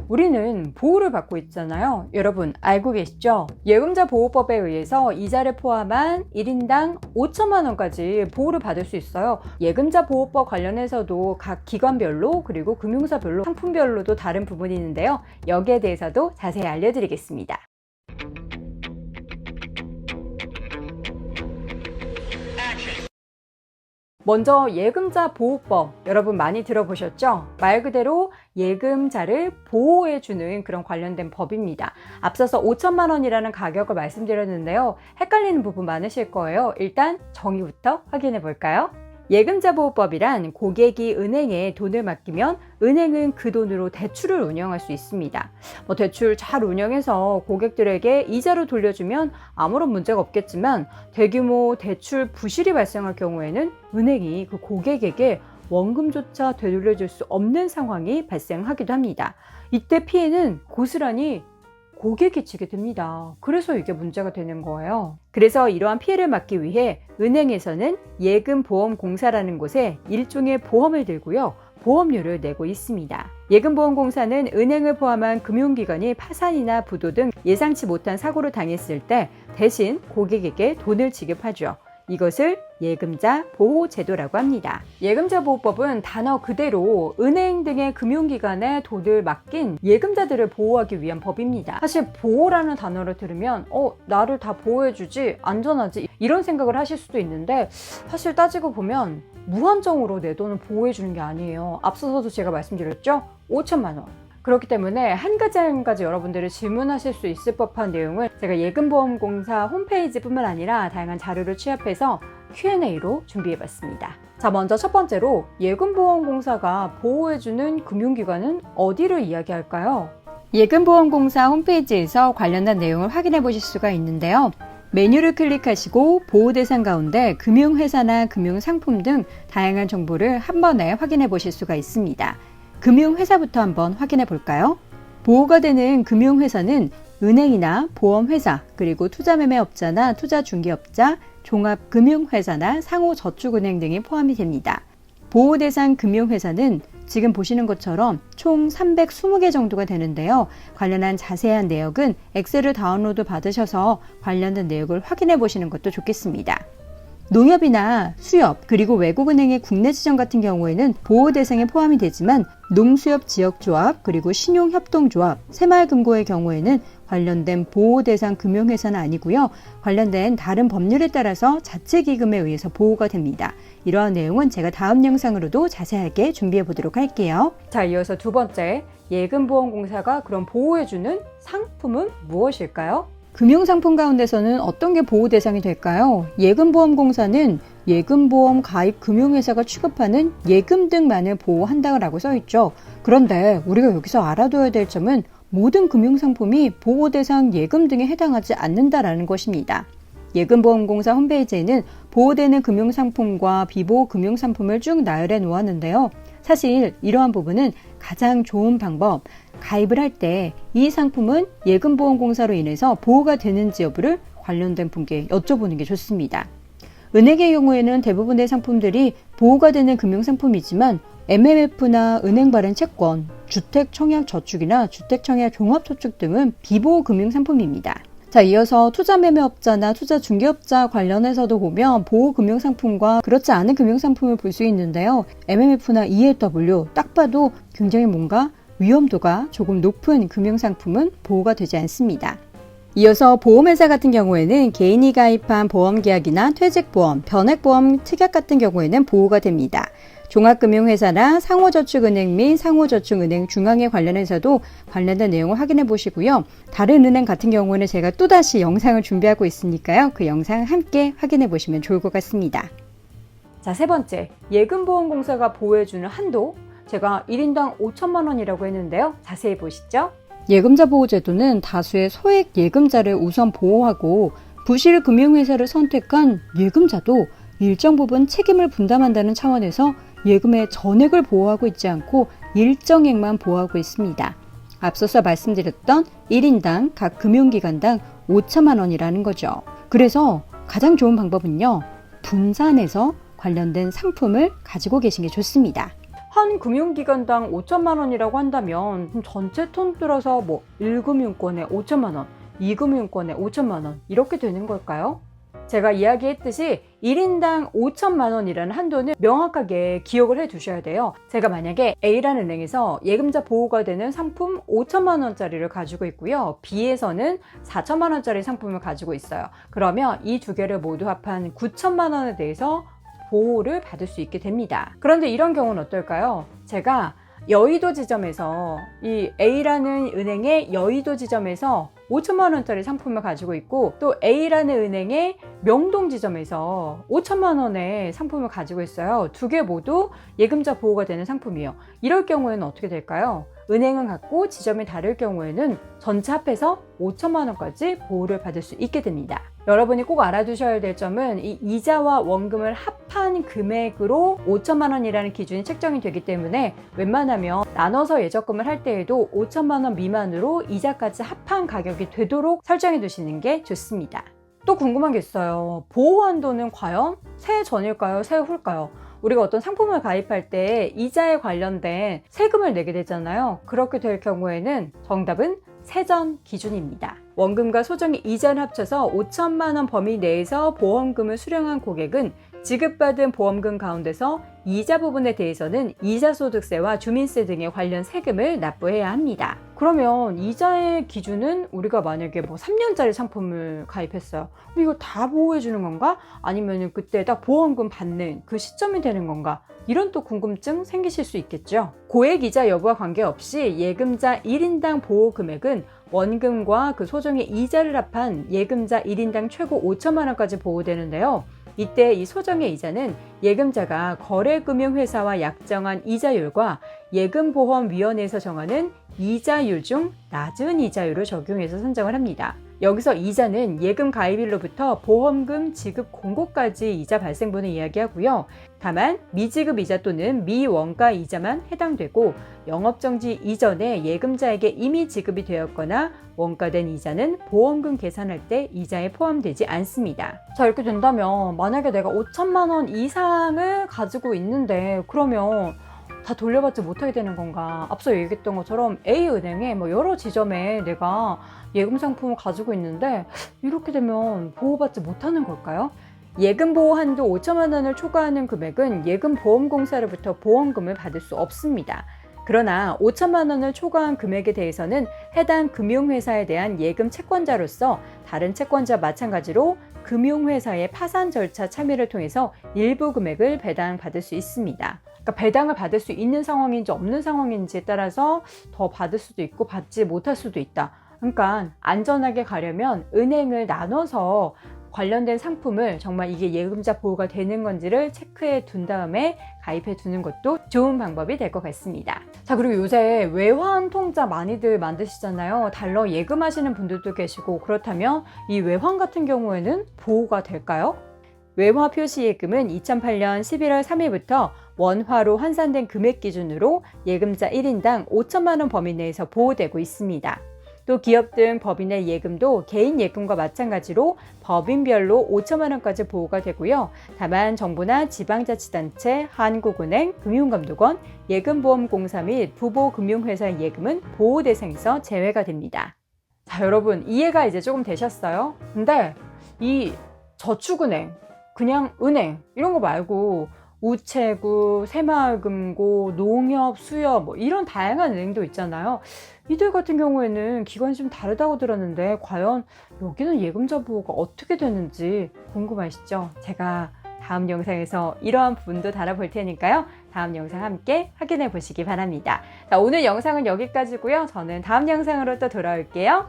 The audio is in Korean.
우리는 보호를 받고 있잖아요. 여러분 알고 계시죠? 예금자 보호법에 의해서 이자를 포함한 1인당 5천만 원까지 보호를 받을 수 있어요. 예금자 보호법 관련해서도 각 기관별로 그리고 금융사별로 상품별로도 다른 부분이 있는데요. 여기에 대해서도 자세히 알려드리겠습니다. 먼저 예금자 보호법 여러분 많이 들어보셨죠? 말 그대로 예금자를 보호해주는 그런 관련된 법입니다. 앞서서 5천만 원이라는 가격을 말씀드렸는데요. 헷갈리는 부분 많으실 거예요. 일단 정의부터 확인해 볼까요? 예금자 보호법이란 고객이 은행에 돈을 맡기면 은행은 그 돈으로 대출을 운영할 수 있습니다. 대출 잘 운영해서 고객들에게 이자로 돌려주면 아무런 문제가 없겠지만 대규모 대출 부실이 발생할 경우에는 은행이 그 고객에게 원금조차 되돌려줄 수 없는 상황이 발생하기도 합니다. 이때 피해는 고스란히 고객이 지게 됩니다. 그래서 이게 문제가 되는 거예요. 그래서 이러한 피해를 막기 위해 은행에서는 예금보험공사라는 곳에 일종의 보험을 들고요. 보험료를 내고 있습니다. 예금보험공사는 은행을 포함한 금융기관이 파산이나 부도 등 예상치 못한 사고를 당했을 때 대신 고객에게 돈을 지급하죠. 이것을 예금자 보호제도라고 합니다. 예금자 보호법은 단어 그대로 은행 등의 금융기관에 돈을 맡긴 예금자들을 보호하기 위한 법입니다. 사실 보호라는 단어를 들으면 나를 다 보호해주지 안전하지 이런 생각을 하실 수도 있는데 사실 따지고 보면 무한정으로 내 돈을 보호해주는 게 아니에요. 앞서서도 제가 말씀드렸죠? 5천만 원. 그렇기 때문에 한 가지 여러분들이 질문하실 수 있을 법한 내용을 제가 예금보험공사 홈페이지뿐만 아니라 다양한 자료를 취합해서 Q&A로 준비해봤습니다. 자, 먼저 첫 번째로 예금보험공사가 보호해주는 금융기관은 어디를 이야기할까요? 예금보험공사 홈페이지에서 관련된 내용을 확인해 보실 수가 있는데요. 메뉴를 클릭하시고 보호 대상 가운데 금융회사나 금융상품 등 다양한 정보를 한 번에 확인해 보실 수가 있습니다. 금융회사부터 한번 확인해 볼까요? 보호가 되는 금융회사는 은행이나 보험회사, 그리고 투자매매업자나 투자중개업자, 종합금융회사나 상호저축은행 등이 포함이 됩니다. 보호 대상 금융회사는 지금 보시는 것처럼 총 320개 정도가 되는데요. 관련한 자세한 내역은 엑셀을 다운로드 받으셔서 관련된 내역을 확인해 보시는 것도 좋겠습니다. 농협이나 수협 그리고 외국은행의 국내 지점 같은 경우에는 보호 대상에 포함이 되지만 농수협 지역조합 그리고 신용협동조합, 새마을금고의 경우에는 관련된 보호 대상 금융회사는 아니고요. 관련된 다른 법률에 따라서 자체기금에 의해서 보호가 됩니다. 이러한 내용은 제가 다음 영상으로도 자세하게 준비해 보도록 할게요. 자, 이어서 두 번째, 예금보험공사가 그럼 보호해주는 상품은 무엇일까요? 금융상품 가운데서는 어떤 게 보호 대상이 될까요? 예금보험공사는 예금보험 가입 금융회사가 취급하는 예금 등만을 보호한다라고 써있죠. 그런데 우리가 여기서 알아둬야 될 점은 모든 금융상품이 보호 대상 예금 등에 해당하지 않는다라는 것입니다. 예금보험공사 홈페이지에는 보호되는 금융상품과 비보호 금융상품을 쭉 나열해 놓았는데요. 사실 이러한 부분은 가장 좋은 방법, 가입을 할 때 이 상품은 예금보험공사로 인해서 보호가 되는지 여부를 관련된 분께 여쭤보는 게 좋습니다. 은행의 경우에는 대부분의 상품들이 보호가 되는 금융상품이지만 MMF나 은행발행 채권, 주택청약저축이나 주택청약종합저축 등은 비보호 금융상품입니다. 자, 이어서 투자매매업자나 투자중개업자 관련해서도 보면 보호금융상품과 그렇지 않은 금융상품을 볼 수 있는데요. MMF나 ELW 딱 봐도 굉장히 뭔가 위험도가 조금 높은 금융상품은 보호가 되지 않습니다. 이어서 보험회사 같은 경우에는 개인이 가입한 보험계약이나 퇴직보험, 변액보험 특약 같은 경우에는 보호가 됩니다. 종합금융회사나 상호저축은행 및 상호저축은행 중앙에 관련해서도 관련된 내용을 확인해 보시고요. 다른 은행 같은 경우는 제가 또다시 영상을 준비하고 있으니까요. 그 영상 함께 확인해 보시면 좋을 것 같습니다. 자, 세 번째, 예금보험공사가 보호해주는 한도, 제가 1인당 5천만 원이라고 했는데요. 자세히 보시죠. 예금자 보호제도는 다수의 소액 예금자를 우선 보호하고 부실 금융회사를 선택한 예금자도 일정 부분 책임을 분담한다는 차원에서 예금의 전액을 보호하고 있지 않고 일정액만 보호하고 있습니다. 앞서서 말씀드렸던 1인당 각 금융기관당 5천만 원이라는 거죠. 그래서 가장 좋은 방법은요, 분산해서 관련된 상품을 가지고 계신 게 좋습니다. 한 금융기관당 5천만 원이라고 한다면 전체 통틀어서 뭐 1금융권에 5천만 원, 2금융권에 5천만 원 이렇게 되는 걸까요? 제가 이야기했듯이 1인당 5천만 원이라는 한도는 명확하게 기억을 해 두셔야 돼요. 제가 만약에 A라는 은행에서 예금자 보호가 되는 상품 5천만 원짜리를 가지고 있고요. B에서는 4천만 원짜리 상품을 가지고 있어요. 그러면 이 두 개를 모두 합한 9천만 원에 대해서 보호를 받을 수 있게 됩니다. 그런데 이런 경우는 어떨까요? 제가 여의도 지점에서 이 A라는 은행의 여의도 지점에서 5천만 원짜리 상품을 가지고 있고 또 A라는 은행의 명동 지점에서 5천만 원의 상품을 가지고 있어요. 두 개 모두 예금자 보호가 되는 상품이에요. 이럴 경우에는 어떻게 될까요? 은행은 같고 지점이 다를 경우에는 전체 합해서 5천만 원까지 보호를 받을 수 있게 됩니다. 여러분이 꼭 알아두셔야 될 점은 이 이자와 원금을 합한 금액으로 5천만 원이라는 기준이 책정이 되기 때문에 웬만하면 나눠서 예적금을 할 때에도 5천만 원 미만으로 이자까지 합한 가격이 되도록 설정해 두시는 게 좋습니다. 또 궁금한 게 있어요. 보호 한도는 과연 새해 전일까요? 새해 후일까요? 우리가 어떤 상품을 가입할 때 이자에 관련된 세금을 내게 되잖아요. 그렇게 될 경우에는 정답은 세전 기준입니다. 원금과 소정의 이자를 합쳐서 5천만 원 범위 내에서 보험금을 수령한 고객은 지급받은 보험금 가운데서 이자 부분에 대해서는 이자소득세와 주민세 등의 관련 세금을 납부해야 합니다. 그러면 이자의 기준은 우리가 만약에 뭐 3년짜리 상품을 가입했어요. 이거 다 보호해 주는 건가? 아니면 그때 딱 보험금 받는 그 시점이 되는 건가? 이런 또 궁금증 생기실 수 있겠죠. 고액 이자 여부와 관계없이 예금자 1인당 보호 금액은 원금과 그 소정의 이자를 합한 예금자 1인당 최고 5천만 원까지 보호되는데요. 이때 이 소정의 이자는 예금자가 거래금융회사와 약정한 이자율과 예금보험위원회에서 정하는 이자율 중 낮은 이자율을 적용해서 선정을 합니다. 여기서 이자는 예금 가입일로부터 보험금 지급 공고까지 이자 발생분을 이야기하고요. 다만 미지급 이자 또는 미원가 이자만 해당되고 영업정지 이전에 예금자에게 이미 지급이 되었거나 원가된 이자는 보험금 계산할 때 이자에 포함되지 않습니다. 자, 이렇게 된다면 만약에 내가 5천만 원 이상을 가지고 있는데 그러면 다 돌려받지 못하게 되는 건가? 앞서 얘기했던 것처럼 A은행에 뭐 여러 지점에 내가 예금 상품을 가지고 있는데 이렇게 되면 보호받지 못하는 걸까요? 예금 보호 한도 5천만 원을 초과하는 금액은 예금보험공사로부터 보험금을 받을 수 없습니다. 그러나 5천만 원을 초과한 금액에 대해서는 해당 금융회사에 대한 예금 채권자로서 다른 채권자와 마찬가지로 금융회사의 파산 절차 참여를 통해서 일부 금액을 배당받을 수 있습니다. 그러니까 배당을 받을 수 있는 상황인지 없는 상황인지에 따라서 더 받을 수도 있고 받지 못할 수도 있다. 그러니까 안전하게 가려면 은행을 나눠서 관련된 상품을 정말 이게 예금자 보호가 되는 건지를 체크해 둔 다음에 가입해 두는 것도 좋은 방법이 될 것 같습니다. 자, 그리고 요새 외환 통장 많이들 만드시잖아요. 달러 예금하시는 분들도 계시고 그렇다면 이 외환 같은 경우에는 보호가 될까요? 외화 표시 예금은 2008년 11월 3일부터 원화로 환산된 금액 기준으로 예금자 1인당 5천만 원 범위 내에서 보호되고 있습니다. 또 기업 등 법인의 예금도 개인 예금과 마찬가지로 법인별로 5천만 원까지 보호가 되고요. 다만 정부나 지방자치단체, 한국은행, 금융감독원, 예금보험공사 및 부보금융회사의 예금은 보호 대상에서 제외가 됩니다. 자, 여러분 이해가 이제 조금 되셨어요? 근데 이 저축은행, 그냥 은행 이런 거 말고 우체국, 새마을금고, 농협, 수협 뭐 이런 다양한 은행도 있잖아요. 이들 같은 경우에는 기관이 좀 다르다고 들었는데 과연 여기는 예금자 보호가 어떻게 되는지 궁금하시죠? 제가 다음 영상에서 이러한 부분도 다뤄볼 테니까요. 다음 영상 함께 확인해 보시기 바랍니다. 자, 오늘 영상은 여기까지고요. 저는 다음 영상으로 또 돌아올게요.